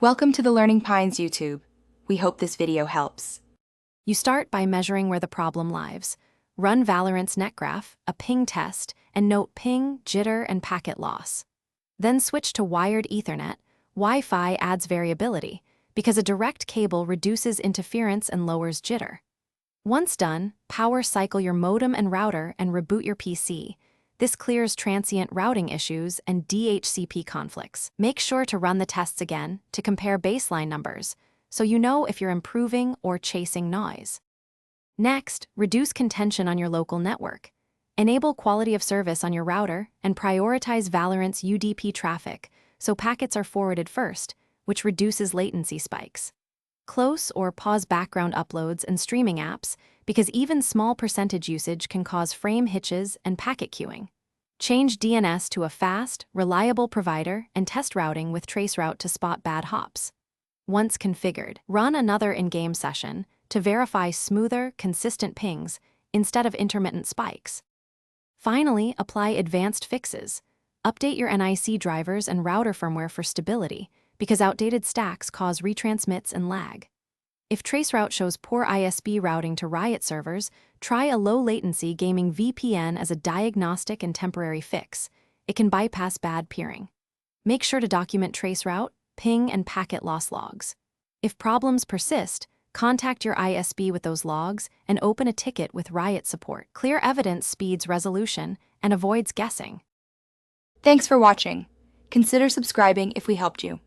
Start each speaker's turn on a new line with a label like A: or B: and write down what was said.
A: Welcome to the Learning Pines YouTube. We hope this video helps.
B: You start by measuring where the problem lies. Run Valorant's netgraph, a ping test, and note ping, jitter, and packet loss. Then switch to wired Ethernet. Wi-Fi adds variability, because a direct cable reduces interference and lowers jitter. Once done, power cycle your modem and router and reboot your PC. This clears transient routing issues and DHCP conflicts. Make sure to run the tests again to compare baseline numbers, so you know if you're improving or chasing noise. Next, reduce contention on your local network. Enable quality of service on your router and prioritize Valorant's UDP traffic so packets are forwarded first, which reduces latency spikes. Close or pause background uploads and streaming apps because even small percentage usage can cause frame hitches and packet queuing. Change DNS to a fast, reliable provider and test routing with traceroute to spot bad hops. Once configured, run another in-game session to verify smoother, consistent pings instead of intermittent spikes. Finally, apply advanced fixes. Update your NIC drivers and router firmware for stability, because outdated stacks cause retransmits and lag. If traceroute shows poor ISP routing to Riot servers, try a low-latency gaming VPN as a diagnostic and temporary fix. It can bypass bad peering. Make sure to document traceroute, ping, and packet loss logs. If problems persist, contact your ISP with those logs and open a ticket with Riot support. Clear evidence speeds resolution and avoids guessing.
A: Thanks for watching. Consider subscribing if we helped you.